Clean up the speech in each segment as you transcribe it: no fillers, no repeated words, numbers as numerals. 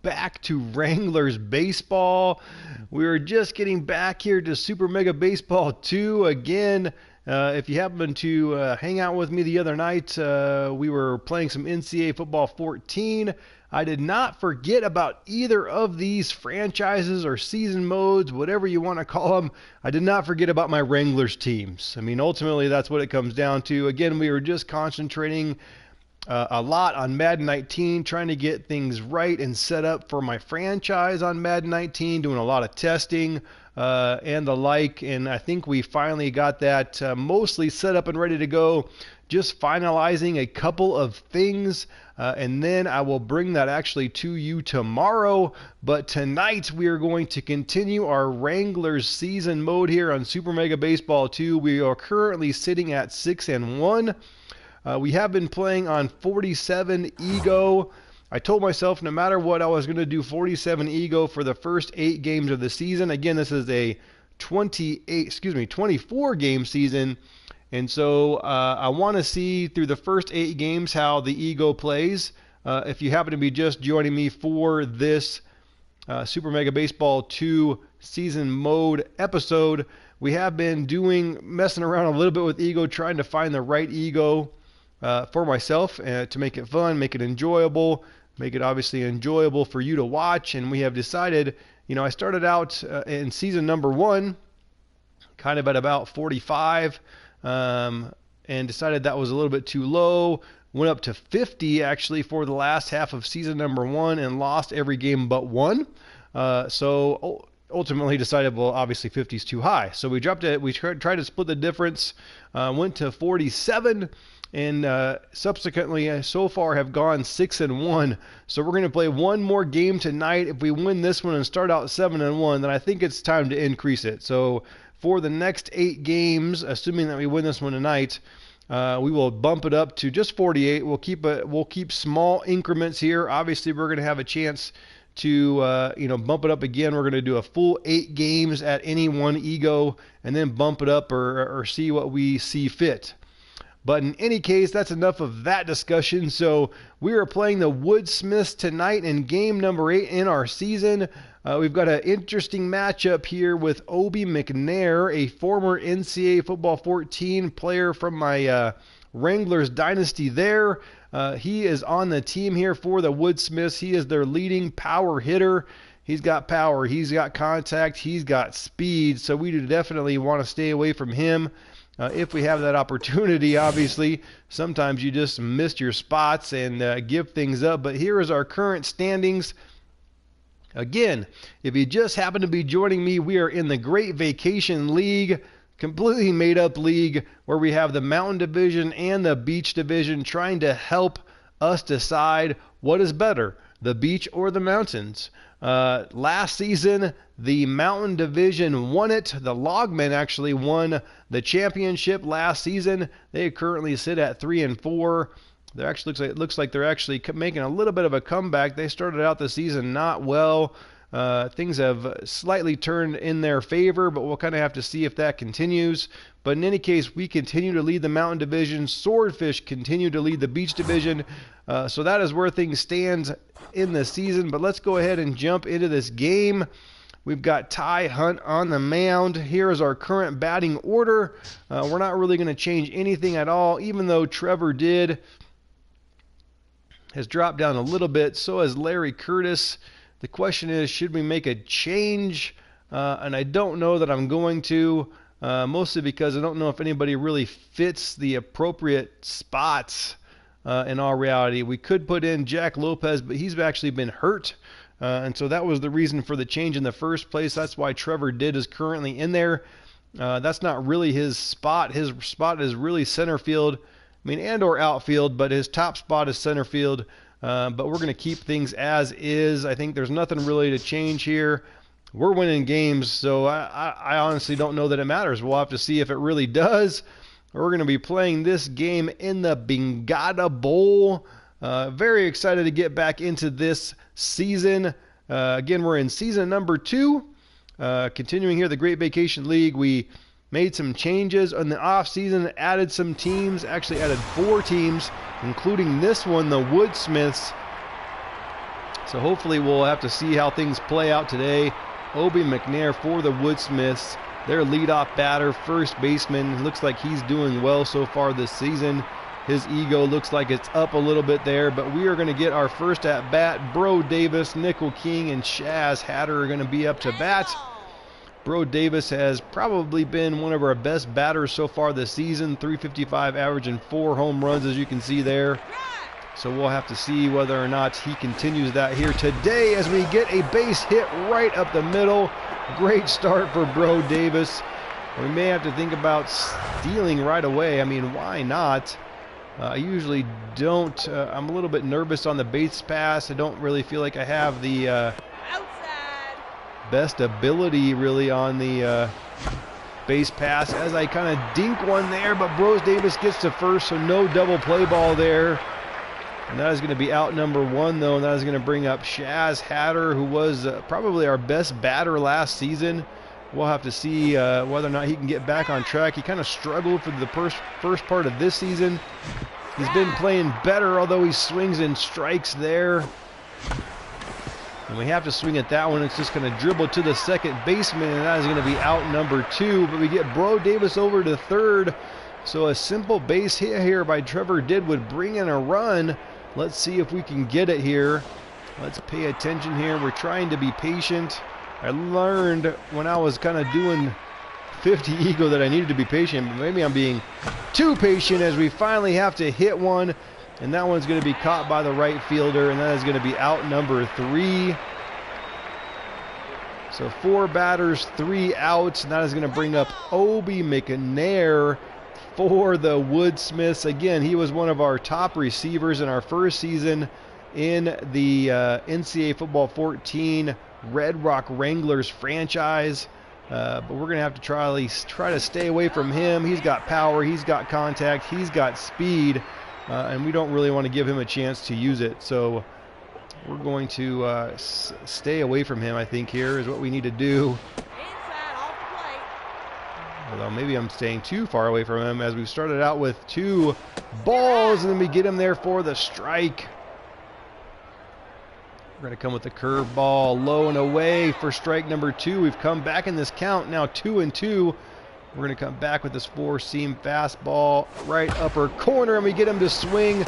back to Wranglers baseball. We were just getting back here to Super Mega Baseball 2 again. If you happen to hang out with me the other night, we were playing some NCAA Football 14. I did not forget about either of these franchises or season modes, whatever you want to call them. I did not forget about my Wranglers teams. I mean, ultimately, that's what it comes down to. Again, we were just concentrating a lot on Madden 19, trying to get things right and set up for my franchise on Madden 19, doing a lot of testing and the like. And I think we finally got that mostly set up and ready to go. Just finalizing a couple of things, and then I will bring that actually to you tomorrow. But tonight we are going to continue our Wranglers season mode here on Super Mega Baseball 2. We are currently sitting at 6-1. We have been playing on 47 ego. I told myself no matter what, I was going to do 47 ego for the first 8 games of the season. Again, this is a 24 game season. And so I want to see through the first 8 games how the ego plays. If you happen to be just joining me for this Super Mega Baseball 2 season mode episode, we have been messing around a little bit with ego, trying to find the right ego for myself to make it fun, make it enjoyable, make it obviously enjoyable for you to watch. And we have decided, I started out in season number 1 kind of at about 45. And decided that was a little bit too low. Went up to 50 actually for the last half of season number 1 and lost every game but one. So ultimately decided, well, obviously 50 is too high. So we dropped it. We tried to split the difference. Went to 47. And subsequently, so far have gone 6-1. So we're going to play one more game tonight. If we win this one and start out 7-1, then I think it's time to increase it. So for the next 8 games, assuming that we win this one tonight, we will bump it up to just 48. We'll keep small increments here. Obviously, we're going to have a chance to bump it up again. We're going to do a full 8 games at any one ego, and then bump it up or see what we see fit. But in any case, that's enough of that discussion. So we are playing the Woodsmiths tonight in game number 8 in our season. We've got an interesting matchup here with Obi McNair, a former NCAA Football 14 player from my Wranglers dynasty there. He is on the team here for the Woodsmiths. He is their leading power hitter. He's got power, he's got contact, he's got speed. So we definitely want to stay away from him. If we have that opportunity, obviously, sometimes you just miss your spots and give things up. But here is our current standings. Again, if you just happen to be joining me, we are in the Great Vacation League, completely made-up league where we have the Mountain Division and the Beach Division trying to help us decide what is better, the beach or the mountains. Last season, the Mountain Division won it. The Logmen actually won the championship last season. They currently sit at 3-4. Looks like they're actually making a little bit of a comeback. They started out the season not well. Things have slightly turned in their favor, but we'll kind of have to see if that continues. But in any case, we continue to lead the Mountain Division. Swordfish continue to lead the Beach Division. So that is where things stand in the season. But let's go ahead and jump into this game. We've got Ty Hunt on the mound. Here is our current batting order. We're not really going to change anything at all, even though Trevor has dropped down a little bit. So has Larry Curtis. The question is, should we make a change? And I don't know that I'm going to, mostly because I don't know if anybody really fits the appropriate spots in all reality. We could put in Jack Lopez, but he's actually been hurt. And so that was the reason for the change in the first place. That's why Trevor is currently in there. That's not really his spot. His spot is really center field. And or outfield, but his top spot is center field. But we're going to keep things as is. I think there's nothing really to change here. We're winning games, so I honestly don't know that it matters. We'll have to see if it really does. We're going to be playing this game in the Bingada Bowl. Very excited to get back into this season. Again, we're in season number 2. Continuing here, the Great Vacation League. We made some changes in the off season, added some teams, actually added 4 teams, including this one, the Woodsmiths. So hopefully we'll have to see how things play out today. Obi McNair for the Woodsmiths, their leadoff batter, first baseman. Looks like he's doing well so far this season. His ego looks like it's up a little bit there, but we are going to get our first at bat. Bro Davis, Nickel King, and Shaz Hatter are going to be up to bat. Bro Davis has probably been one of our best batters so far this season. 355 average and 4 home runs, as you can see there. So we'll have to see whether or not he continues that here today as we get a base hit right up the middle. Great start for Bro Davis. We may have to think about stealing right away. I mean, why not? I usually don't. I'm a little bit nervous on the base pass. I don't really feel like I have the best ability really on the base pass as I kind of dink one there, but Bro Davis gets to first, so no double play ball there. And that is going to be out number 1, though, and that is going to bring up Shaz Hatter, who was probably our best batter last season. We'll have to see whether or not he can get back on track. He kind of struggled for the first part of this season. He's been playing better, although he swings and strikes there. And we have to swing at that one. It's just going to dribble to the second baseman, and that is going to be out number 2. But we get Bro Davis over to third. So a simple base hit here by Trevor Didd would bring in a run. Let's see if we can get it here. Let's pay attention here. We're trying to be patient. I learned when I was kind of doing 50 ego that I needed to be patient, but maybe I'm being too patient as we finally have to hit one. And that one's going to be caught by the right fielder, and that is going to be out number 3. So 4 batters, 3 outs, and that is going to bring up Obi McNair for the Woodsmiths. Again, he was one of our top receivers in our first season in the NCAA Football 14 Red Rock Wranglers franchise. But we're going to have to try to stay away from him. He's got power, he's got contact, he's got speed, and we don't really want to give him a chance to use it. So we're going to stay away from him, I think, here is what we need to do. Although maybe I'm staying too far away from him as we started out with 2 balls, and then we get him there for the strike. We're going to come with the curve ball low and away for strike number 2. We've come back in this count, now 2-2. We're going to come back with this 4-seam fastball, right upper corner, and we get him to swing.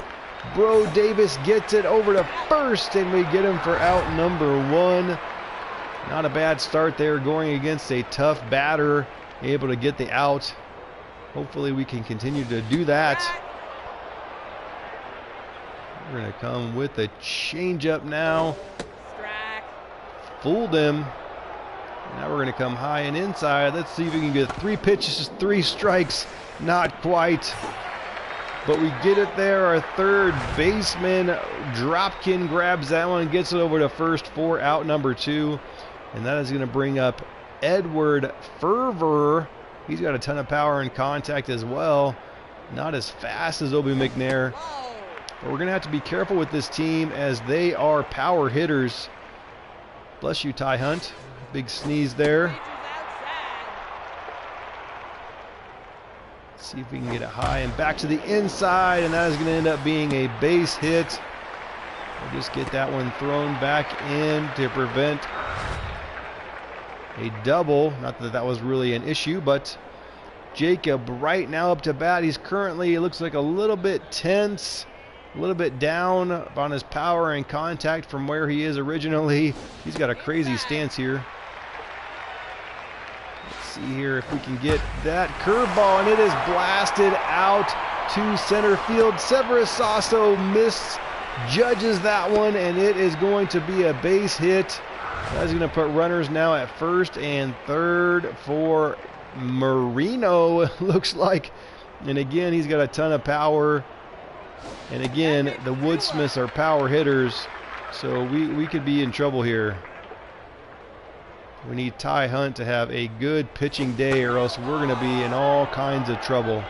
Bro Davis gets it over to first, and we get him for out number 1. Not a bad start there going against a tough batter, able to get the out. Hopefully we can continue to do that. We're going to come with a changeup now. Fooled him. Now we're going to come high and inside. Let's see if we can get 3 pitches, 3 strikes. Not quite. But we get it there. Our third baseman, Dropkin, grabs that one and gets it over to first for out number 2. And that is going to bring up Edward Fervor. He's got a ton of power and contact as well. Not as fast as Obi McNair. But we're going to have to be careful with this team as they are power hitters. Bless you, Ty Hunt. Big sneeze there. Let's see if we can get it high and back to the inside, and that is going to end up being a base hit. We'll just get that one thrown back in to prevent a double. Not that that was really an issue, but Jacob right now up to bat. He's currently, it looks like, a little bit tense, a little bit down on his power and contact from where he is originally. He's got a crazy stance here. Let's see here if we can get that curveball, and it is blasted out to center field. Severus Sasso misjudges that one, and it is going to be a base hit. That's going to put runners now at first and third for Marino, looks like. And again, he's got a ton of power. And again, the Woodsmiths are power hitters, so we could be in trouble here. We need Ty Hunt to have a good pitching day, or else we're going to be in all kinds of trouble.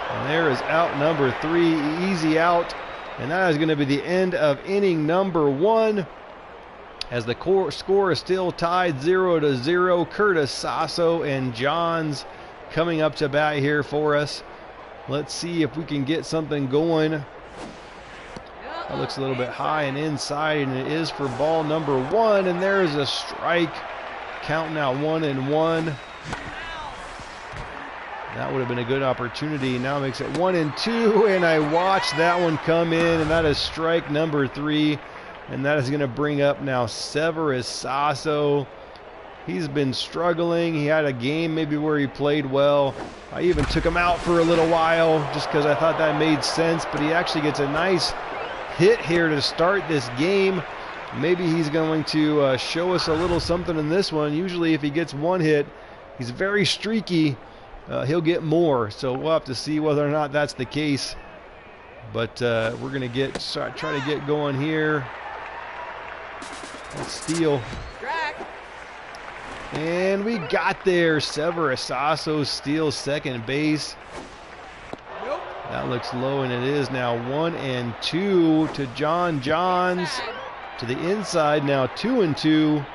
And there is out number 3, easy out. And that is going to be the end of inning number 1. As the score is still tied 0-0. Curtis Sasso and Johns coming up to bat here for us. Let's see if we can get something going. That looks a little bit high and inside, and it is for ball number 1, and there is a strike. Count now 1-1. That would have been a good opportunity. Now makes it 1-2, and I watched that one come in, and that is strike number 3. And that is going to bring up now Seafarers Sasso. He's been struggling. He had a game maybe where he played well. I even took him out for a little while just because I thought that made sense, but he actually gets a nice hit here to start this game. Maybe he's going to show us a little something in this one. Usually if he gets one hit, he's very streaky. He'll get more, so we'll have to see whether or not that's the case. But we're going to try to get going here. Let's steal. And we got there. Seafarers Sasso steals second base. That looks low, and it is now 1-2 to John Johns. To the inside now, 2-2.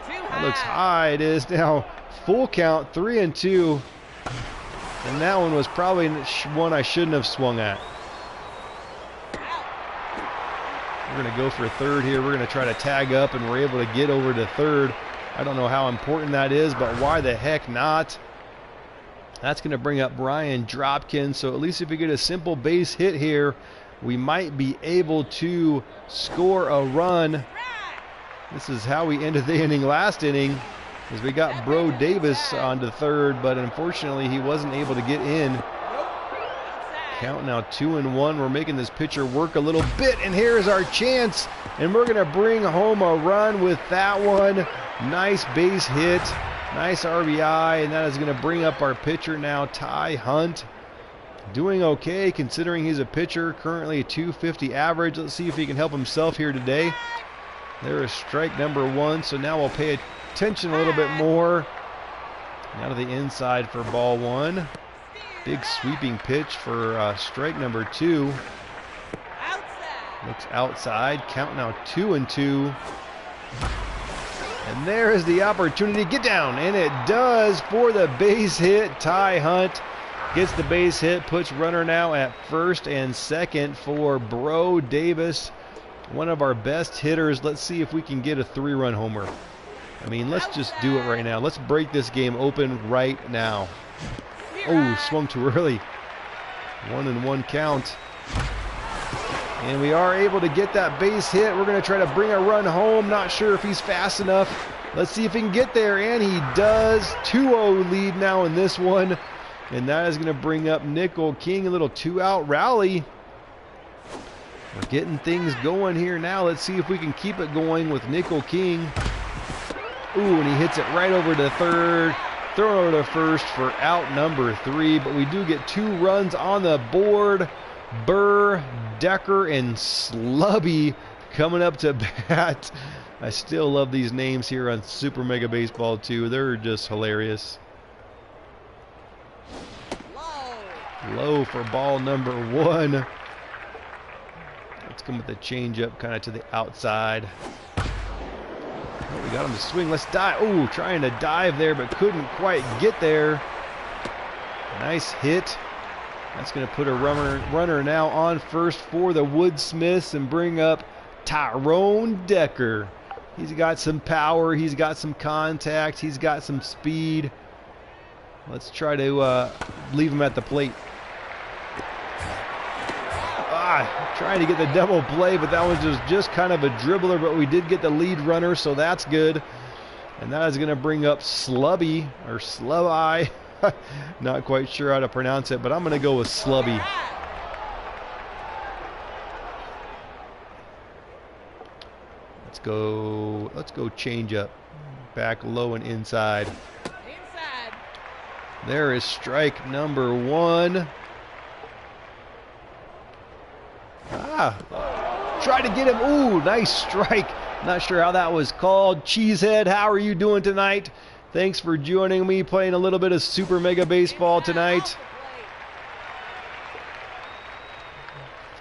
That looks high. It is now full count, 3-2. And that one was probably one I shouldn't have swung at. We're going to go for third here. We're going to try to tag up, and we're able to get over to third. I don't know how important that is, but why the heck not? That's going to bring up Brian Dropkin. So at least if we get a simple base hit here, we might be able to score a run. This is how we ended the inning last inning, as we got Bro Davis onto third, but unfortunately he wasn't able to get in. Count now 2-1. We're making this pitcher work a little bit, and here's our chance, and we're going to bring home a run with that one. Nice base hit, nice RBI, and that is going to bring up our pitcher now, Ty Hunt. Doing okay considering he's a pitcher, currently a 250 average. Let's see if he can help himself here today. There is strike number 1, so now we'll pay attention a little bit more. Now to the inside for ball 1. Big sweeping pitch for strike number 2. Looks outside. Count now 2-2. And there is the opportunity. Get down, and it does for the base hit. Ty Hunt gets the base hit, puts runner now at first and second for Bro Davis, one of our best hitters. Let's see if we can get a 3-run homer. I mean, let's just do it right now. Let's break this game open right now. Oh, swung too early. 1-1 count. And we are able to get that base hit. We're going to try to bring a run home. Not sure if he's fast enough. Let's see if he can get there, and he does. 2-0 lead now in this one. And that is going to bring up Nickel King, a little 2-out rally. We're getting things going here now. Let's see if we can keep it going with Nickel King. Ooh, and he hits it right over to third. Thrown over to first for out number 3. But we do get 2 runs on the board. Burr, Decker, and Slubby coming up to bat. I still love these names here on Super Mega Baseball 2. They're just hilarious. Low for ball number 1. Let's come with the changeup kind of to the outside. Oh, we got him to swing. Let's dive. Oh, trying to dive there, but couldn't quite get there. Nice hit. That's going to put a runner now on first for the Woodsmiths and bring up Tyrone Decker. He's got some power. He's got some contact. He's got some speed. Let's try to leave him at the plate. Trying to get the double play, but that was just kind of a dribbler, but we did get the lead runner, so that's good. And that is going to bring up Slubby, or Slubby. Not quite sure how to pronounce it, but I'm going to go with Slubby. Let's go change up. Back low and inside. There is strike number 1. Try to get him. Ooh, nice strike. Not sure how that was called. Cheesehead, how are you doing tonight? Thanks for joining me, playing a little bit of Super Mega Baseball tonight.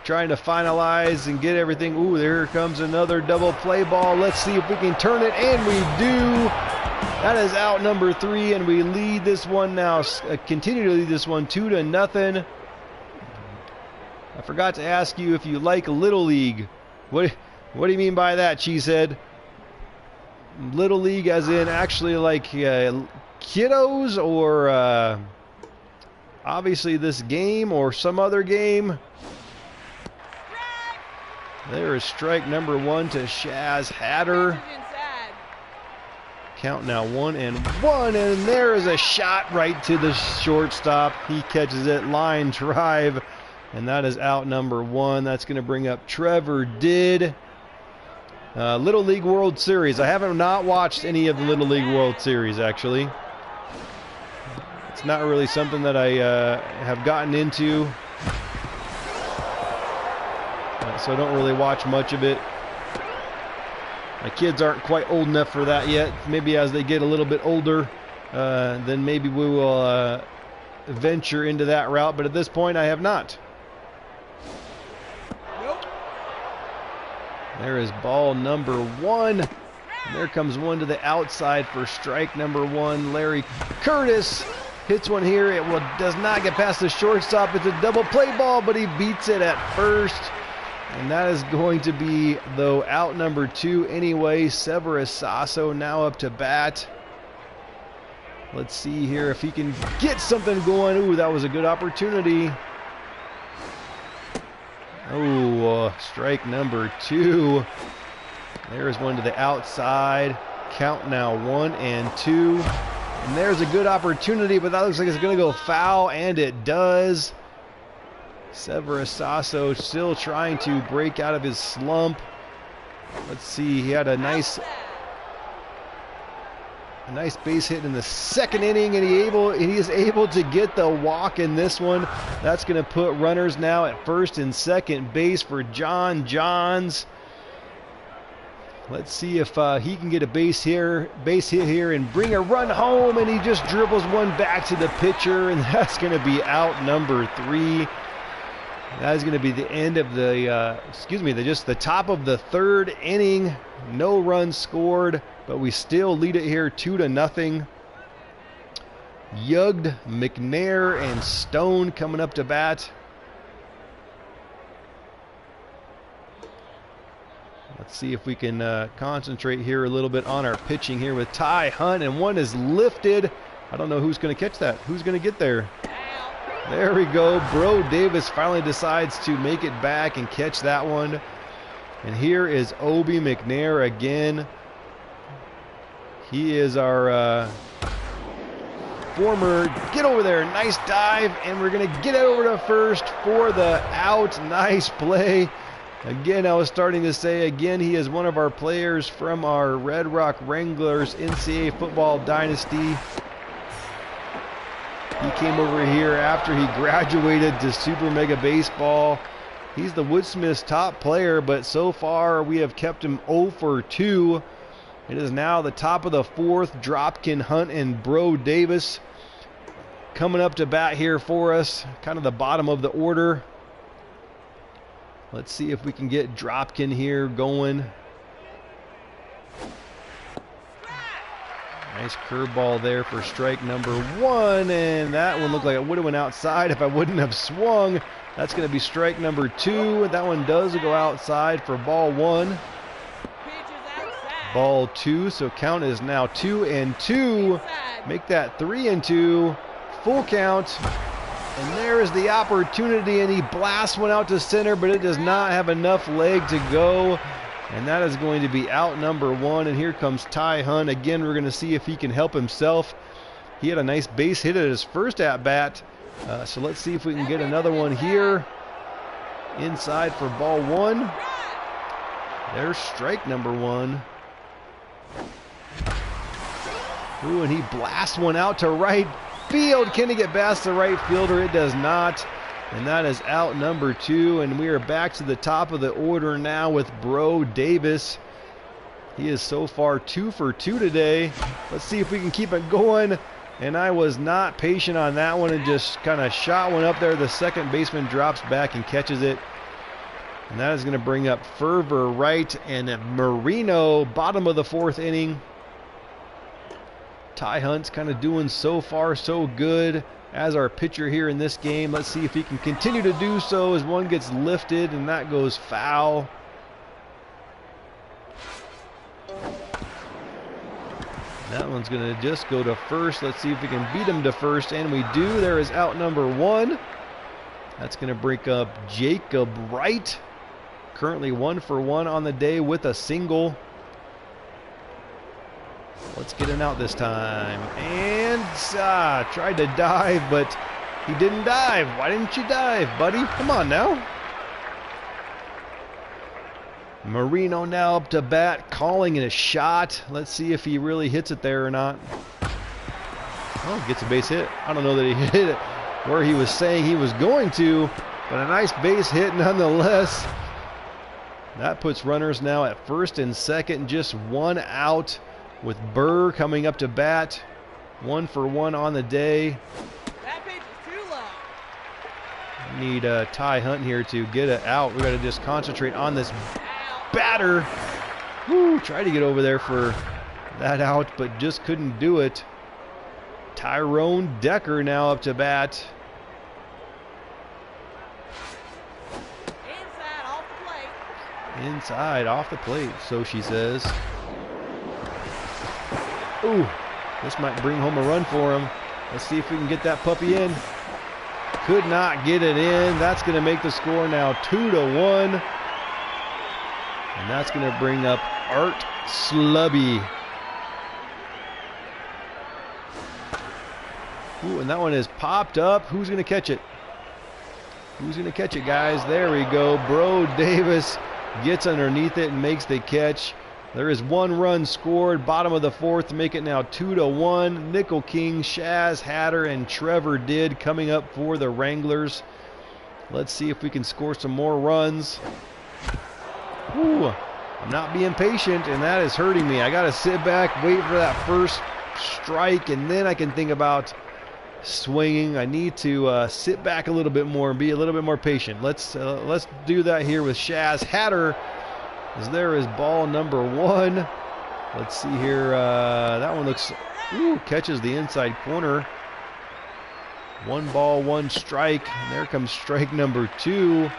Trying to finalize and get everything. Ooh, there comes another double play ball. Let's see if we can turn it, and we do. That is out number 3, and we lead this one now, continue to lead this one 2-0. I forgot to ask you if you like Little League. What do you mean by that, Cheesehead? Little League as in actually like kiddos, or obviously this game or some other game? There is strike number 1 to Shaz Hatter. Count now 1-1, and there is a shot right to the shortstop. He catches it, line drive, and that is out number 1. That's going to bring up Trevor Did. Little League World Series. I haven't not watched any of the Little League World Series, actually. It's not really something that I have gotten into, so I don't really watch much of it. My kids aren't quite old enough for that yet. Maybe as they get a little bit older, then maybe we will venture into that route, but at this point I have not. There is ball number 1. And there comes one to the outside for strike number 1. Larry Curtis hits one here. It does not get past the shortstop. It's a double play ball, but he beats it at first. And that is going to be, though, out number 2 anyway. Severus Sasso now up to bat. Let's see here if he can get something going. Ooh, that was a good opportunity. Oh, strike number 2. There's one to the outside. Count now 1-2. And there's a good opportunity, but that looks like it's going to go foul, and it does. Severus Sasso still trying to break out of his slump. Let's see, he had a nice base hit in the second inning, and he is able to get the walk in this one. That's going to put runners now at first and second base for John Johns. Let's see if he can get a base hit here and bring a run home, and he just dribbles one back to the pitcher, and that's going to be out number 3. That is going to be the end of the, just the top of the 3rd inning. No runs scored, but we still lead it here 2-0. Yugd, McNair, and Stone coming up to bat. Let's see if we can concentrate here a little bit on our pitching here with Ty Hunt, and one is lifted. I don't know who's going to catch that. Who's going to get there? There we go. Bro Davis finally decides to make it back and catch that one. And here is Obi McNair again. He is our former, get over there, nice dive, and we're going to get it over to first for the out. Nice play. Again, I was starting to say, again, he is one of our players from our Red Rock Wranglers NCAA Football Dynasty. He came over here after he graduated to Super Mega Baseball. He's the Woodsmiths top player, but so far we have kept him 0 for 2. It is now the top of the 4th. Dropkin, Hunt, and Bro Davis coming up to bat here for us. Kind of the bottom of the order. Let's see if we can get Dropkin here going. Nice curveball there for strike number 1, and that one looked like it would have went outside if I wouldn't have swung. That's going to be strike number 2. That one does go outside for ball 1. Ball 2, so count is now 2-2. Make that 3-2. Full count. And there is the opportunity, and he blasts one out to center, but it does not have enough leg to go. And that is going to be out number 1. And here comes Ty Hunt. Again, we're going to see if he can help himself. He had a nice base hit at his first at-bat. So let's see if we can get another one here. Inside for ball 1. There's strike number 1. Ooh, and he blasts one out to right field. Can he get past the right fielder? It does not. And that is out number 2, and we are back to the top of the order now with Bro Davis. He is so far 2 for 2 today. Let's see if we can keep it going. And I was not patient on that one and just kind of shot one up there. The second baseman drops back and catches it. And that is going to bring up Fervor right and Marino, bottom of the 4th inning. Ty Hunt's kind of doing so far so good as our pitcher here in this game. Let's see if he can continue to do so as one gets lifted, and that goes foul. That one's going to just go to first. Let's see if we can beat him to first, and we do. There is out number 1. That's going to break up Jacob Wright. Currently 1 for 1 on the day with a single. Let's get him out this time. And tried to dive, but he didn't dive. Why didn't you dive, buddy? Come on now. Marino now up to bat, calling it a shot. Let's see if he really hits it there or not. Oh, gets a base hit. I don't know that he hit it where he was saying he was going to, but a nice base hit nonetheless. That puts runners now at first and second, just 1 out, with Burr coming up to bat. 1 for 1 on the day. That pitch is too low. Need Ty Hunt here to get it out. We got to just concentrate on this batter. Woo, tried to get over there for that out, but just couldn't do it. Tyrone Decker now up to bat. Inside off the plate. Inside off the plate, so she says. Ooh, this might bring home a run for him. Let's see if we can get that puppy in. Could not get it in. That's going to make the score now 2-1. And that's going to bring up Art Slubby. Ooh, and that one is popped up. Who's going to catch it? Who's going to catch it, guys? There we go. Bro Davis gets underneath it and makes the catch. There is 1 run scored. Bottom of the 4th to make it now 2-1. Nickel King, Shaz Hatter, and Trevor Did coming up for the Wranglers. Let's see if we can score some more runs. Ooh, I'm not being patient, and that is hurting me. I got to sit back, wait for that first strike, and then I can think about swinging. I need to sit back a little bit more and be a little bit more patient. Let's do that here with Shaz Hatter, as there is ball number 1. Let's see here. That one looks, catches the inside corner. 1 ball, 1 strike. And there comes strike number 2.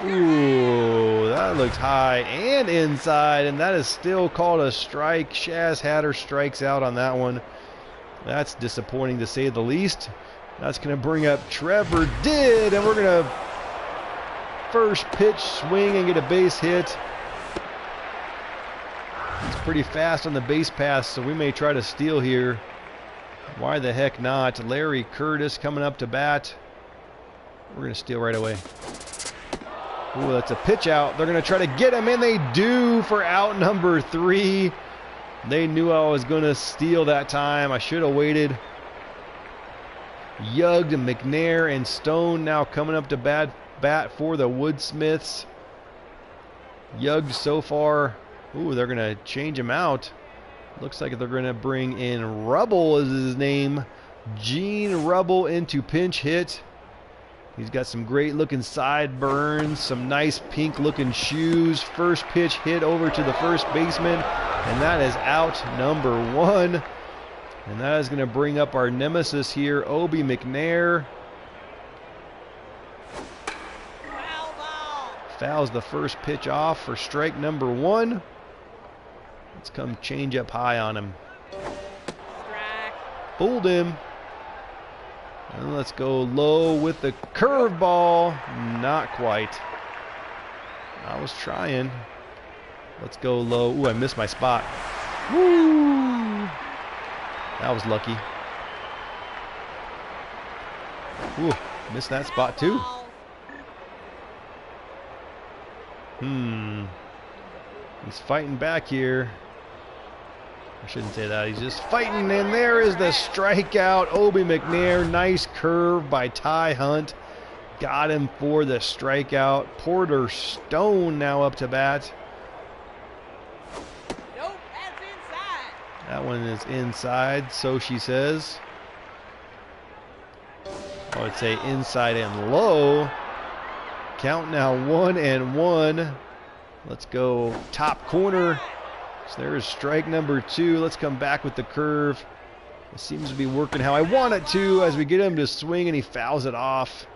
Ooh, that looks high and inside, and that is still called a strike. Shaz Hatter strikes out on that one. That's disappointing to say the least. That's going to bring up Trevor Did, and we're going to first pitch swing and get a base hit. He's pretty fast on the base pass, so we may try to steal here. Why the heck not? Larry Curtis coming up to bat. We're going to steal right away. Ooh, that's a pitch out. They're going to try to get him, and they do for out number 3. They knew I was going to steal that time. I should have waited. Yugg, McNair, and Stone now coming up to bat for the Woodsmiths. Yugg so far. Ooh, they're going to change him out. Looks like they're going to bring in Rubble is his name. Gene Rubble into pinch hit. He's got some great looking sideburns, some nice pink looking shoes. First pitch hit over to the first baseman, and that is out number 1. And that is going to bring up our nemesis here, Obi McNair. Foul ball. Fouls the first pitch off for strike number 1. Let's come change up high on him. Strike. Fooled him. And let's go low with the curveball. Not quite. I was trying. Let's go low. Ooh, I missed my spot. Woo! That was lucky. Ooh, missed that spot too. He's fighting back here. I shouldn't say that. He's just fighting, and there is the strikeout. Obi McNair, nice curve by Ty Hunt. Got him for the strikeout. Porter Stone now up to bat. Nope, that's inside. That one is inside, so she says. I would say inside and low. Count now 1-1. Let's go top corner. So there's strike number 2. Let's come back with the curve. It seems to be working how I want it to as we get him to swing and he fouls it off.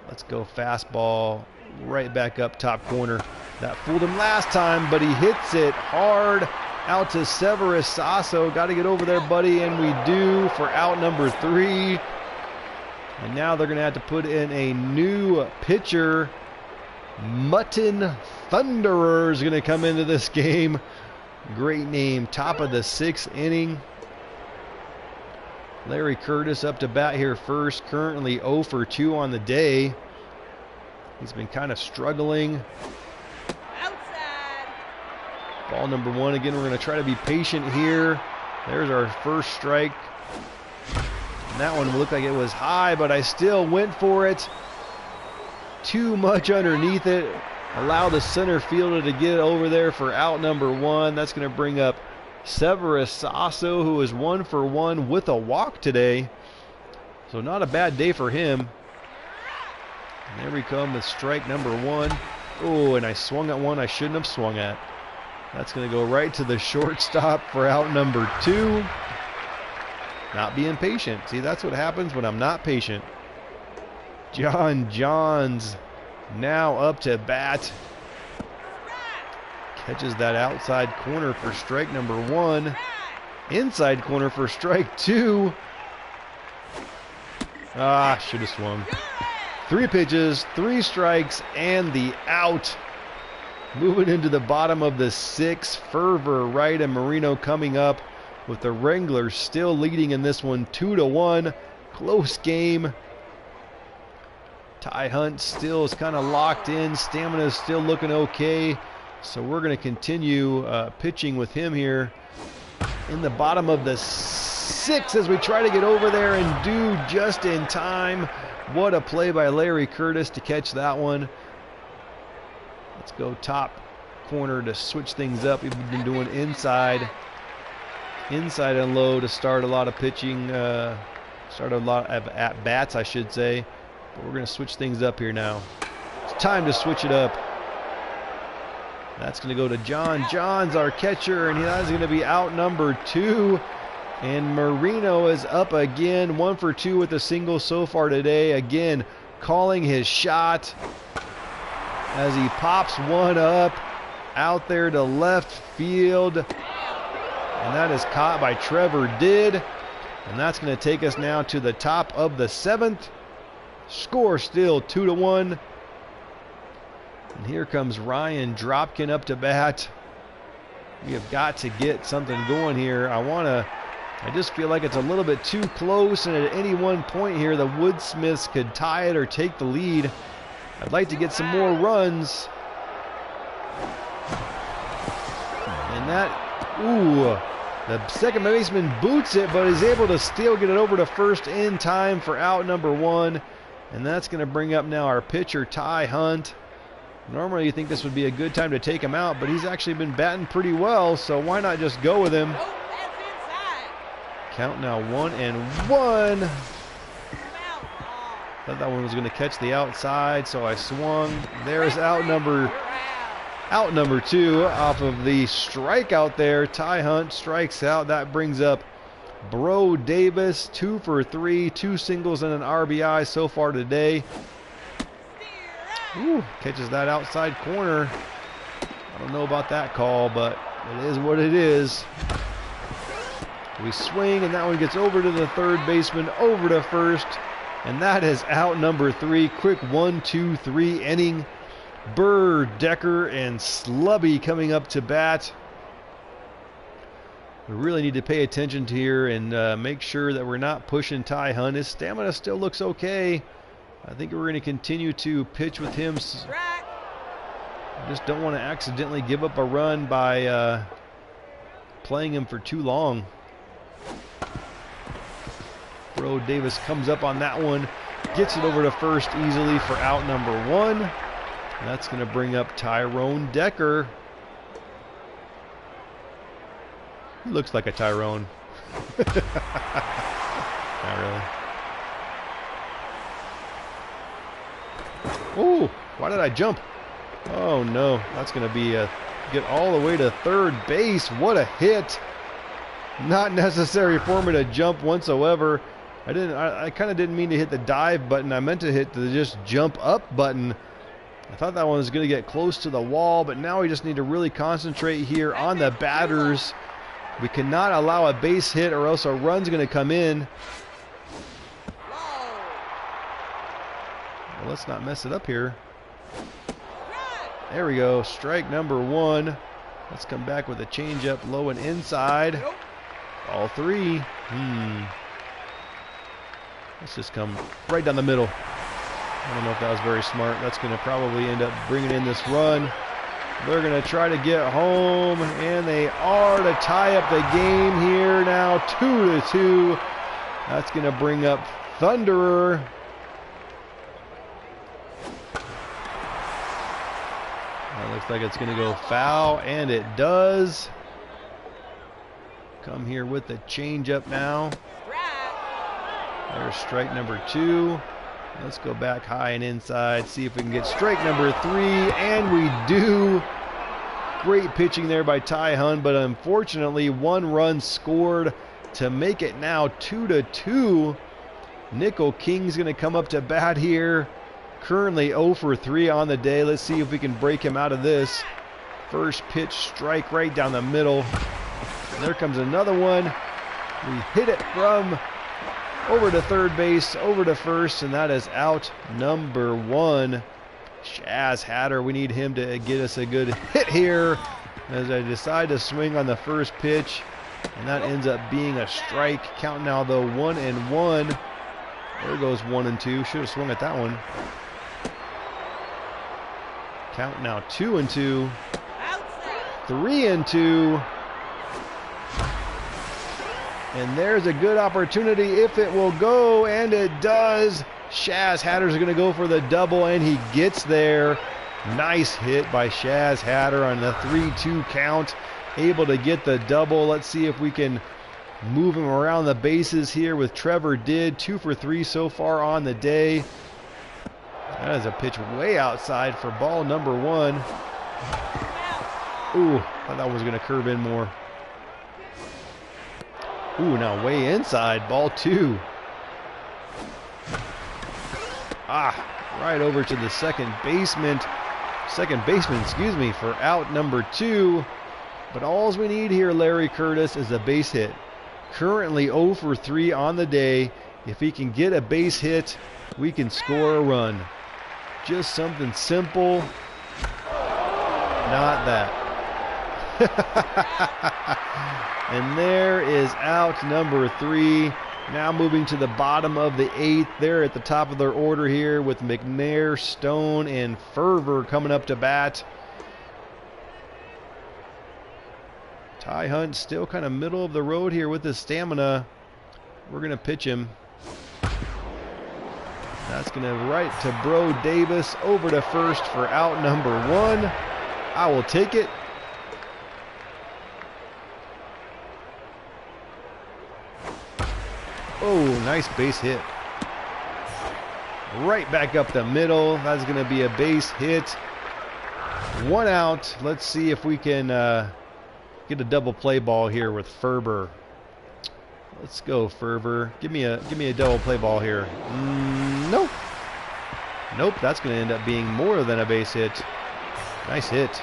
Let's go fastball right back up top corner. That fooled him last time, but he hits it hard out to Seafarers. Sasso, got to get over there, buddy, and we do for out number 3. And now they're going to have to put in a new pitcher. Mutton Thunderer is going to come into this game. Great name. Top of the 6th inning. Larry Curtis up to bat here first. Currently 0 for 2 on the day. He's been kind of struggling. Outside. Ball number 1. Again, we're going to try to be patient here. There's our first strike. And that one looked like it was high, but I still went for it. Too much underneath it. Allow the center fielder to get over there for out number 1. That's going to bring up Seafarers Sasso, who is 1 for 1 with a walk today. So not a bad day for him. And there we come with strike number 1. Oh, and I swung at one I shouldn't have swung at. That's going to go right to the shortstop for out number 2. Not being patient. See, that's what happens when I'm not patient. John Johns now up to bat. Catches that outside corner for strike number 1. Inside corner for strike 2. Ah, should have swung. 3 pitches, 3 strikes, and the out. Moving into the bottom of the 6th. Fervor, Wright, and Marino coming up with the Wranglers still leading in this one 2-1. Close game. Ty Hunt still is kind of locked in. Stamina is still looking okay. So we're going to continue pitching with him here in the bottom of the 6th as we try to get over there and do just in time. What a play by Larry Curtis to catch that one. Let's go top corner to switch things up. We've been doing inside and low to start a lot of pitching, start a lot of at-bats, I should say. But we're going to switch things up here now. It's time to switch it up. That's going to go to John Johns, our catcher, and that's going to be out number 2. And Marino is up again, 1 for 2 with a single so far today. Again, calling his shot as he pops one up out there to left field. And that is caught by Trevor Didd. And that's going to take us now to the top of the 7th. Score still 2-1. And here comes Ryan Dropkin up to bat. We have got to get something going here. I just feel like it's a little bit too close, and at any one point here, the Woodsmiths could tie it or take the lead. I'd like to get some more runs. And the second baseman boots it, but is able to still get it over to first in time for out number 1. And that's going to bring up now our pitcher, Ty Hunt. Normally you think this would be a good time to take him out, but he's actually been batting pretty well, so why not just go with him? Count now 1-1. Thought that one was going to catch the outside, so I swung. There's out number 2 off of the strikeout there. Ty Hunt strikes out. That brings up Bro Davis, 2 for 3, 2 singles and an RBI so far today. Ooh, catches that outside corner. I don't know about that call, but it is what it is. We swing, and that one gets over to the third baseman, over to first, and that is out number 3. Quick 1-2-3 inning. Burr, Decker, and Slubby coming up to bat. We really need to pay attention to here and make sure that we're not pushing Ty Hunt. His stamina still looks okay. I think we're going to continue to pitch with him. I just don't want to accidentally give up a run by playing him for too long. Bro Davis comes up on that one, gets it over to first easily for out number 1. That's going to bring up Tyrone Decker. He looks like a Tyrone. Not really. Oh, why did I jump? Oh no, that's going to be a get all the way to third base. What a hit. Not necessary for me to jump whatsoever. I kind of didn't mean to hit the dive button. I meant to hit the just jump up button. I thought that one was going to get close to the wall, but now we just need to really concentrate here on the batters. We cannot allow a base hit or else a run's going to come in. Well, let's not mess it up here. There we go. Strike number one. Let's come back with a changeup low and inside. Ball three. Let's just come right down the middle. I don't know if that was very smart. That's going to probably end up bringing in this run. They're going to try to get home, and they are to tie up the game here now, 2-2. That's going to bring up Thunderer. That looks like it's going to go foul, and it does. Come here with the changeup now. There's strike number two. Let's go back high and inside, see if we can get strike number three, and we do. Great pitching there by Ty Hun, but unfortunately one run scored to make it now 2-2. Nickel King's going to come up to bat here. Currently 0 for 3 on the day. Let's see if we can break him out of this. First pitch strike right down the middle. And there comes another one. We hit it from over to third base, over to first, and that is out number one. Shaz Hatter, we need him to get us a good hit here as I decide to swing on the first pitch, and that ends up being a strike. Count now though 1-1. There goes 1-2. Should have swung at that one. Count now 2-2. 3-2. And there's a good opportunity if it will go, and it does. Shaz Hatter's going to go for the double, and he gets there. Nice hit by Shaz Hatter on the 3-2 count. Able to get the double. Let's see if we can move him around the bases here with Trevor Did. 2 for 3 so far on the day. That is a pitch way outside for ball number one. Ooh, thought that was going to curve in more. Ooh, now way inside, ball two. Right over to the second baseman, excuse me, for out number two. But all we need here, Larry Curtis, is a base hit. Currently 0 for 3 on the day. If he can get a base hit, we can score a run. Just something simple. Not that. And there is out number 3. Now moving to the bottom of the 8th. They're at the top of their order here with McNair, Stone, and Fervor coming up to bat. Ty Hunt still kind of middle of the road here with his stamina. We're going to pitch him. That's going to right to Bro Davis, over to first for out number 1. I will take it. Oh, nice base hit. Right back up the middle. That's going to be a base hit. 1 out. Let's see if we can get a double play ball here with Ferber. Let's go, Ferber. Give me a double play ball here. Nope. Nope, that's going to end up being more than a base hit. Nice hit.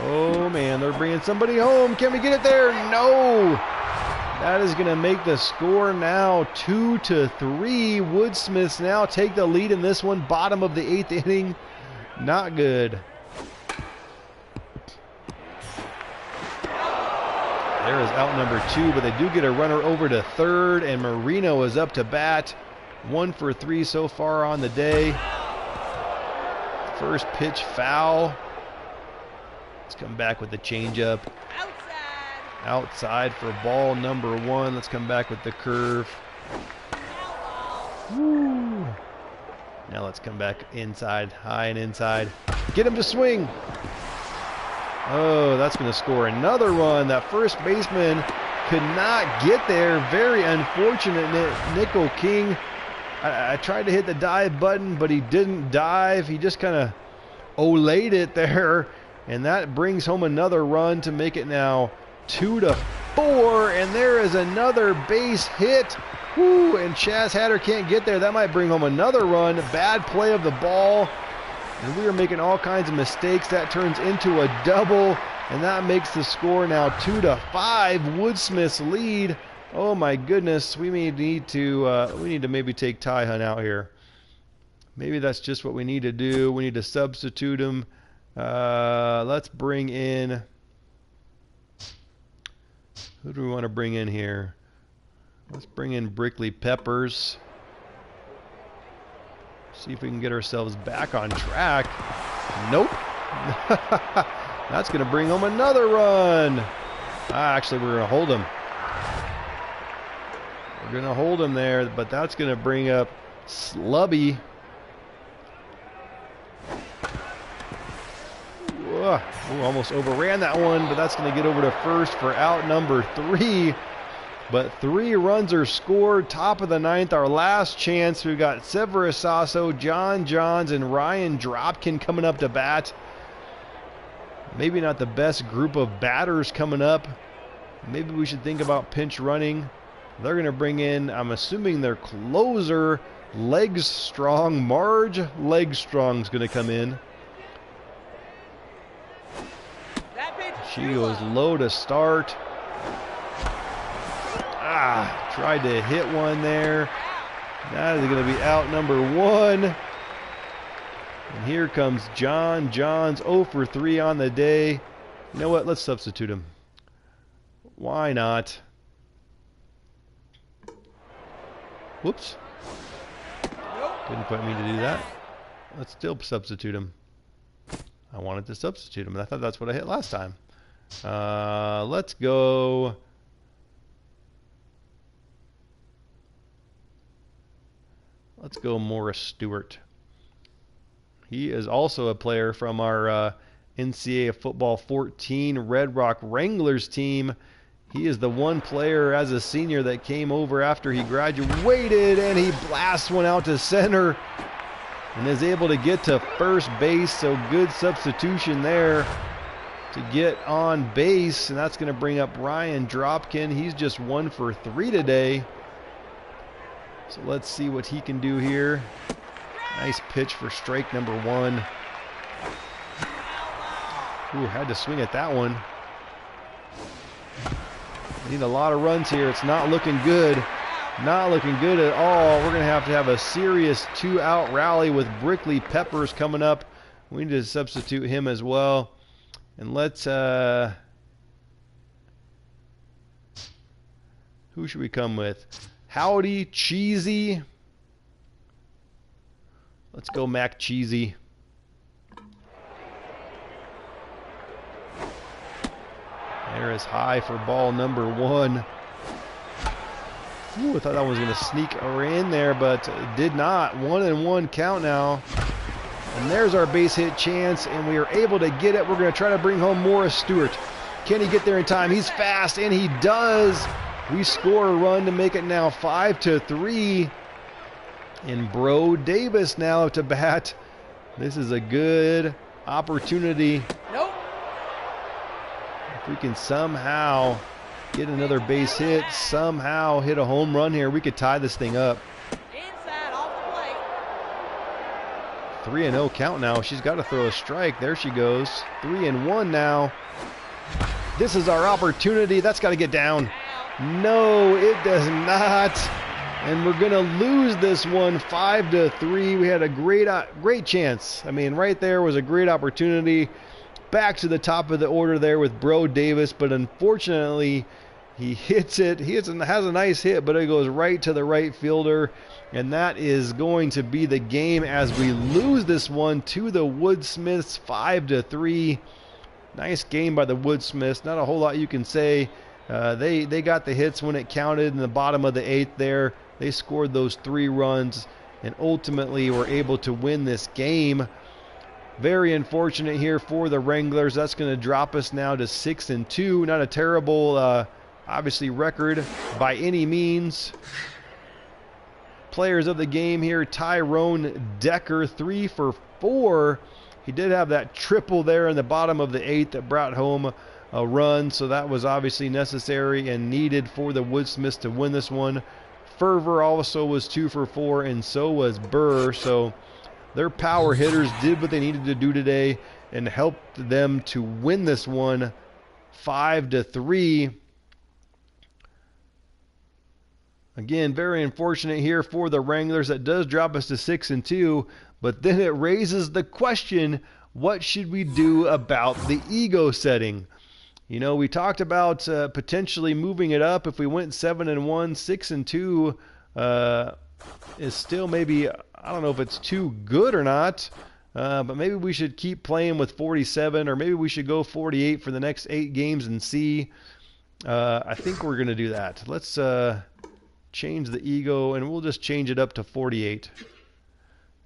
Oh, man, they're bringing somebody home. Can we get it there? No. That is going to make the score now 2-3. Woodsmiths now take the lead in this one. Bottom of the 8th inning. Not good. There is out number 2, but they do get a runner over to third, and Marino is up to bat. 1 for 3 so far on the day. First pitch foul. Let's come back with the changeup. Outside for ball number 1. Let's come back with the curve. Woo. Now let's come back inside, high and inside. Get him to swing. Oh, that's going to score another run. That first baseman could not get there. Very unfortunate. Nickel King. I tried to hit the dive button, but he didn't dive. He just kind of olayed it there. and that brings home another run to make it now 2-4, and there is another base hit. Woo, and Chaz Hatter can't get there. That might bring home another run. Bad play of the ball, and we are making all kinds of mistakes. That turns into a double, and that makes the score now 2-5. Woodsmiths lead. Oh my goodness, we may need to maybe take Ty Hunt out here. Maybe that's just what we need to do. We need to substitute him. Let's bring in. Who do we want to bring in here? Let's bring in Brickley Peppers. See if we can get ourselves back on track. Nope. That's going to bring home another run. Actually, we're going to hold him. We're going to hold him there, but that's going to bring up Slubby. Ooh, almost overran that one, but that's going to get over to first for out number 3. But 3 runs are scored. Top of the 9th, our last chance. We've got Severus Sasso, John Johns, and Ryan Dropkin coming up to bat. Maybe not the best group of batters coming up. Maybe we should think about pinch running. They're going to bring in, I'm assuming their closer, Legs Strong. Marge Legs Strong's going to come in. She goes low to start. Tried to hit one there. That is going to be out number 1. And here comes John Johns, 0 for 3 on the day. You know what? Let's substitute him. Why not? Whoops. Didn't quite mean to do that. Let's still substitute him. I wanted to substitute him. I thought that's what I hit last time. Let's go. Let's go Morris Stewart. He is also a player from our NCAA Football 14 Red Rock Wranglers team. He is the one player as a senior that came over after he graduated, and he blasts one out to center and is able to get to first base. So good substitution there to get on base, and that's going to bring up Ryan Dropkin. He's just 1 for 3 today. So let's see what he can do here. Nice pitch for strike number 1. Ooh, had to swing at that one. Need a lot of runs here. It's not looking good. Not looking good at all. We're going to have a serious 2-out rally with Brickley Peppers coming up. We need to substitute him as well. And let's, who should we come with? Howdy Cheesy. Let's go Mac Cheesy. There is high for ball number 1. Ooh, I thought that was going to sneak in there, but it did not. 1-1 count now. And there's our base hit chance, and we are able to get it. We're going to try to bring home Morris Stewart. Can he get there in time? He's fast, and he does. We score a run to make it now 5-3. And Bro Davis now to bat. This is a good opportunity. Nope. If we can somehow get another base hit, somehow hit a home run here, we could tie this thing up. Inside, off the plate. 3-0 count now. She's got to throw a strike. There she goes. 3-1 now. This is our opportunity. That's got to get down. No, it does not. And we're going to lose this one 5-3. We had a great chance. I mean, right there was a great opportunity. Back to the top of the order there with Bro Davis, but unfortunately he hits it. He has a nice hit, but it goes right to the right fielder. And that is going to be the game as we lose this one to the Woodsmiths 5-3. Nice game by the Woodsmiths. Not a whole lot you can say. They got the hits when it counted in the bottom of the 8th there. They scored those 3 runs and ultimately were able to win this game. Very unfortunate here for the Wranglers. That's going to drop us now to 6-2. Not a terrible, obviously, record by any means. Players of the game here, Tyrone Decker, 3 for 4. He did have that triple there in the bottom of the 8th that brought home a run, so that was obviously necessary and needed for the Woodsmiths to win this one. Fervor also was 2 for 4, and so was Burr. So their power hitters did what they needed to do today and helped them to win this one 5-3. Again, very unfortunate here for the Wranglers. That does drop us to 6-2, but then it raises the question, what should we do about the ego setting? You know, we talked about potentially moving it up if we went 7-1. 6-2 is still maybe, I don't know if it's too good or not, but maybe we should keep playing with 47, or maybe we should go 48 for the next 8 games and see. I think we're going to do that. Let's change the ego, and we'll just change it up to 48.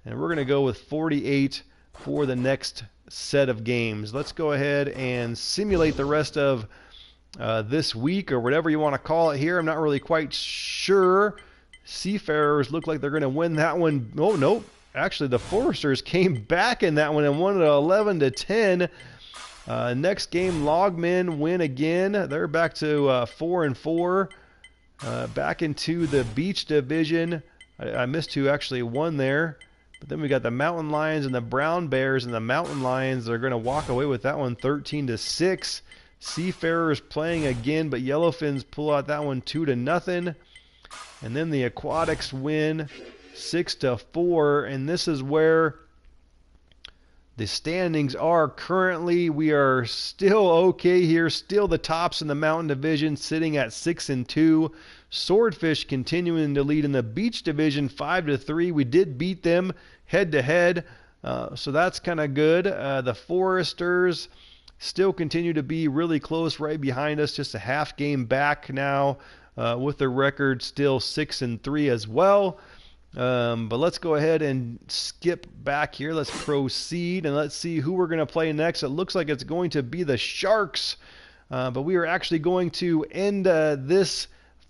And we're going to go with 48 for the next set of games. Let's go ahead and simulate the rest of this week, or whatever you want to call it here. I'm not really quite sure. Seafarers look like they're going to win that one. Oh, nope. Actually, the Foresters came back in that one and won it 11-10. Next game, Logmen win again. They're back to 4-4. Back into the Beach Division. I missed who actually won there. But then we got the Mountain Lions and the Brown Bears, and the Mountain Lions are going to walk away with that one 13-6. Seafarers playing again, but Yellowfins pull out that one 2-0. And then the Aquatics win 6-4, and this is where the standings are currently. We are still okay here, still the tops in the Mountain Division, sitting at 6-2. Swordfish continuing to lead in the Beach Division 5-3. We did beat them head-to-head, so that's kind of good. The Foresters still continue to be really close right behind us, just a half game back now, with their record still 6-3 as well. But let's go ahead and skip back here. Let's proceed, and let's see who we're going to play next. It looks like it's going to be the Sharks, but we are actually going to end this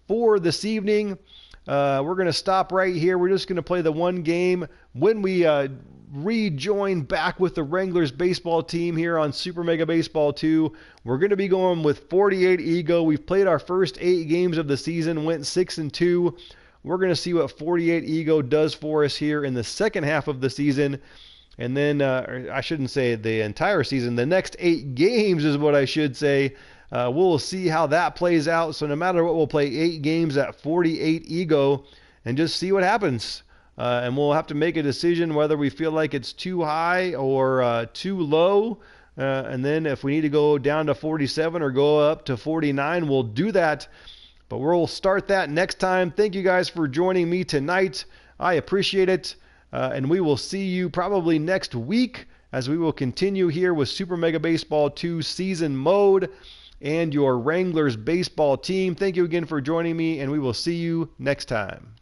for this evening. We're going to stop right here. We're just going to play the one game. When we rejoin back with the Wranglers baseball team here on Super Mega Baseball 2, we're going to be going with 48 ego. We've played our first 8 games of the season, went 6-2. We're going to see what 48 ego does for us here in the second half of the season. And then, I shouldn't say the entire season, the next 8 games is what I should say. We'll see how that plays out. So no matter what, we'll play 8 games at 48 ego and just see what happens. And we'll have to make a decision whether we feel like it's too high or too low. And then if we need to go down to 47 or go up to 49, we'll do that. But we'll start that next time. Thank you guys for joining me tonight. I appreciate it. And we will see you probably next week as we will continue here with Super Mega Baseball 2 season mode and your Wranglers baseball team. Thank you again for joining me, and we will see you next time.